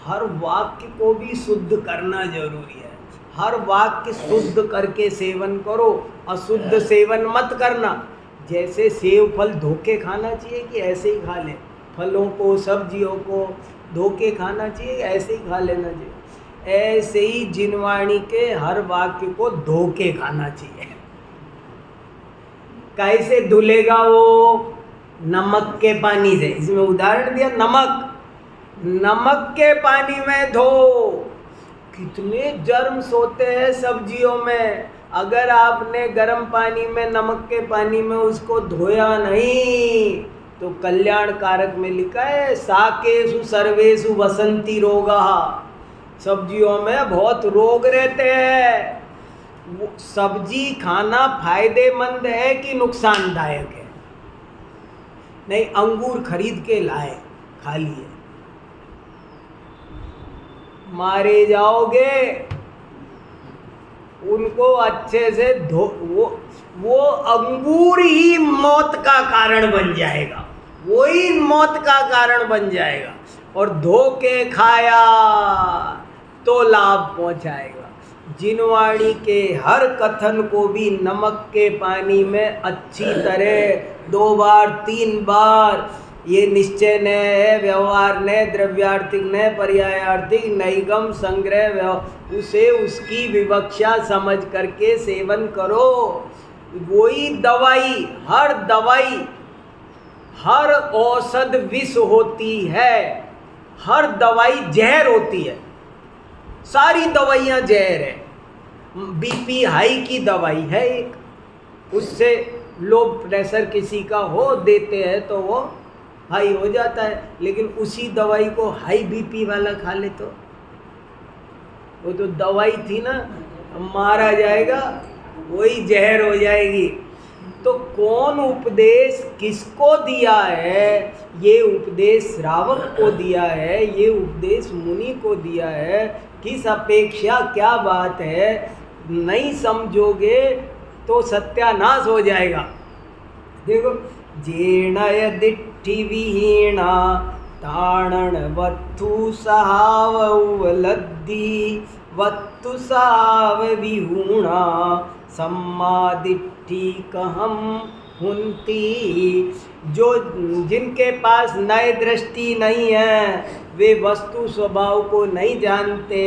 S1: हर वाक्य को भी शुद्ध करना जरूरी है। हर वाक्य शुद्ध करके सेवन करो, अशुद्ध सेवन मत करना। जैसे सेव फल धो के खाना चाहिए कि ऐसे ही खा ले, फलों को सब्जियों को धो के खाना चाहिए, ऐसे ही खा लेना चाहिए। ऐसे ही जिनवाणी के हर वाक्य को धो के खाना चाहिए। कैसे धुलेगा वो? नमक के पानी से। इसमें उदाहरण दिया नमक के पानी में धो। कितने जर्म्स होते हैं सब्जियों में, अगर आपने गर्म पानी में, नमक के पानी में उसको धोया नहीं तो कल्याणकारक में लिखा है साकेषु सर्वेषु वसंती रोगा। सब्जियों में बहुत रोग रहते हैं। सब्जी खाना फायदेमंद है कि नुकसानदायक है? नहीं, अंगूर खरीद के लाए, खा लिए, मारे जाओगे। उनको अच्छे से धो, वो अंगूर ही मौत का कारण बन जाएगा, वही मौत का कारण बन जाएगा। और धो के खाया तो लाभ पहुंचाएगा। जिनवाणी के हर कथन को भी नमक के पानी में अच्छी तरह 2 बार 3 बार, ये निश्चय न है, व्यवहार न, द्रव्यार्थिक न, पर्यायार्थिक, नैगम, संग्रह, उसे उसकी विवक्षा समझ करके सेवन करो। वही दवाई, हर औषध विष होती है, हर दवाई जहर होती है। सारी दवाइयाँ जहर है। बीपी हाई की दवाई है एक, उससे लो प्रेशर किसी का हो देते हैं तो वो हाई हो जाता है, लेकिन उसी दवाई को हाई बीपी वाला खा ले तो वो तो दवाई थी ना, मारा जाएगा, वही जहर हो जाएगी। तो कौन उपदेश किसको दिया है? ये उपदेश श्रावक को दिया है, ये उपदेश मुनि को दिया है। किस अपेक्षा क्या बात है? नहीं समझोगे तो सत्यानाश हो जाएगा। देखो, जेणय दिट्ठि विहीणा ताणन वत्थु सहाव लद्दी वत्तु सहाव विहूणा सम्मा दिट्ठि कहम हुंती। जो जिनके पास नए दृष्टि नहीं है, वे वस्तु स्वभाव को नहीं जानते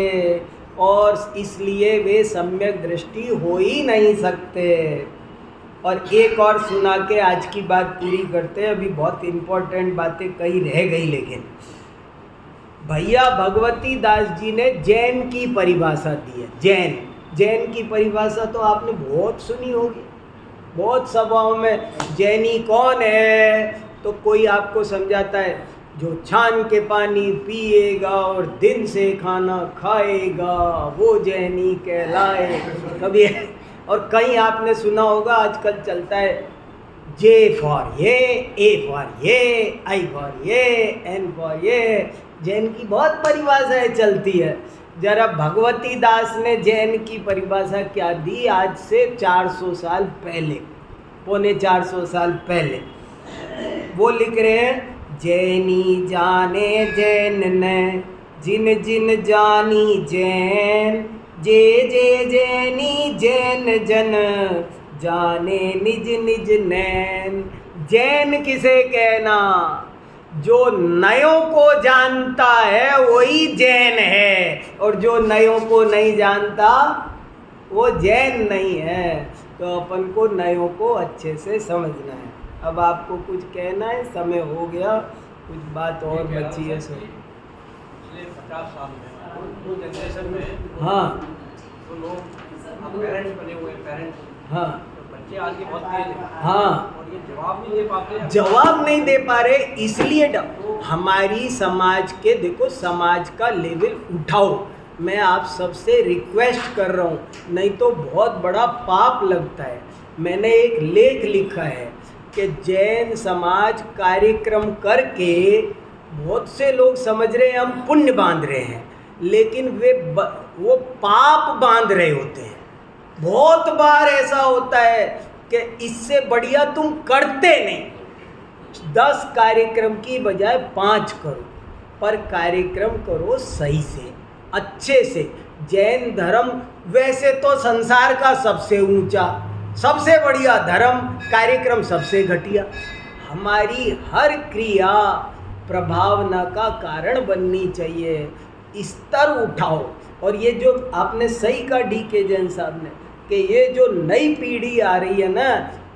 S1: और इसलिए वे सम्यक दृष्टि हो ही नहीं सकते। और एक और सुना के आज की बात पूरी करते हैं। अभी बहुत इम्पोर्टेंट बातें कई रह गई, लेकिन भैया भगवती दास जी ने जैन की परिभाषा दी है। जैन की परिभाषा तो आपने बहुत सुनी होगी, बहुत सभाओं में। जैनी कौन है? तो कोई आपको समझाता है जो छान के पानी पिएगा और दिन से खाना खाएगा, वो जैनी कहलाए। कभी और कहीं आपने सुना होगा, आजकल चलता है जे फॉर ये, ए फॉर ये, आई फॉर ये, एन फॉर ये। जैन की बहुत परिभाषाएं चलती है। जरा भगवती दास ने जैन की परिभाषा क्या दी? आज से 400 साल पहले, पौने 400 साल पहले वो लिख रहे हैं, जैनी जाने जैन ने, जिन जिन जानी जैन, जे जे जैनी जैन जन, जाने निज निज नैन। जैन किसे कहना? जो नयों को जानता है वही जैन है, और जो नयों को नहीं जानता वो जैन नहीं है। तो अपन को नयों को अच्छे से समझना है। अब आपको कुछ कहना है? समय हो गया, कुछ बात और बची है। सो
S6: पिछले 50 साल में वो जनरेशन में,
S1: हाँ,
S6: तो लोग पेरेंट्स बने हुए पेरेंट्स,
S1: हाँ,
S6: तो बच्चे आज के बहुत तेज हैं,
S1: हाँ,
S6: और ये जवाब नहीं दे पाते।
S1: जवाब नहीं दे पा रहे, इसलिए हमारी समाज के, देखो समाज का लेवल उठाओ। मैं आप सबसे रिक्वेस्ट कर रहा हूँ, नहीं तो बहुत बड़ा पाप लगता है। मैंने एक लेख लिखा है कि जैन समाज कार्यक्रम करके बहुत से लोग समझ रहे हैं हम पुण्य बांध रहे हैं, लेकिन वो पाप बांध रहे होते हैं। बहुत बार ऐसा होता है कि इससे बढ़िया तुम करते नहीं, 10 कार्यक्रम की बजाय 5 करो, पर कार्यक्रम करो सही से, अच्छे से। जैन धर्म वैसे तो संसार का सबसे ऊंचा, सबसे बढ़िया धर्म, कार्यक्रम सबसे घटिया। हमारी हर क्रिया प्रभावना का कारण बननी चाहिए, स्तर उठाओ। और ये जो आपने सही कहा DK जैन साहब ने कि ये जो नई पीढ़ी आ रही है ना,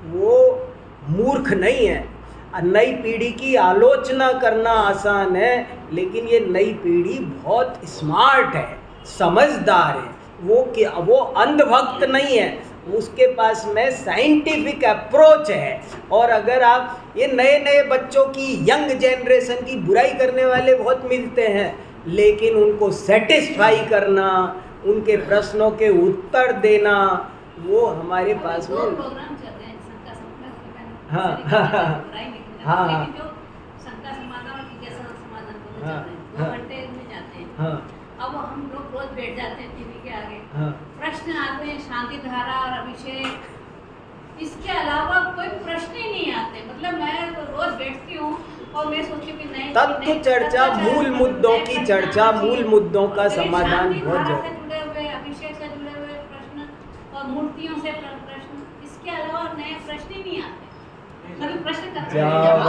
S1: वो मूर्ख नहीं है। नई पीढ़ी की आलोचना करना आसान है, लेकिन ये नई पीढ़ी बहुत स्मार्ट है, समझदार है। वो अंधभक्त नहीं है, उसके पास में साइंटिफिक अप्रोच है। और अगर आप ये नए बच्चों की, यंग जनरेशन की बुराई करने वाले बहुत मिलते हैं, लेकिन उनको सेटिस्फाई करना, उनके प्रश्नों के उत्तर देना, वो हमारे पास में
S2: प्रोग्राम चलते हैं शंका समाधान,
S1: हाँ, हाँ,
S2: लेकिन जो शंका समाधान और जिज्ञासा समाधान को
S1: हाँ,
S2: चलते हैं 2 घंटे में जाते हैं।
S1: हाँ,
S2: अब हम लोग रोज बैठ जाते हैं टीवी के आगे,
S1: हाँ,
S2: प्रश्न आते हैं शांति धारा और अभिषेक, इसके अलावा कोई प्रश्न ही नहीं आते। मतलब मैं रोज बैठती हूँ और मैं सोचती हूँ कि नहीं,
S1: तत्व चर्चा, मूल मुद्दों की चर्चा, मूल मुद्दों का समाधान बहुत
S2: से
S1: जरूरी।
S2: जुड़े हुए, अभिषेक से जुड़े हुए प्रश्न और मूर्तियों से प्रश्न, इसके अलावा नए प्रश्न ही नहीं आते। मतलब प्रश्न करते हैं।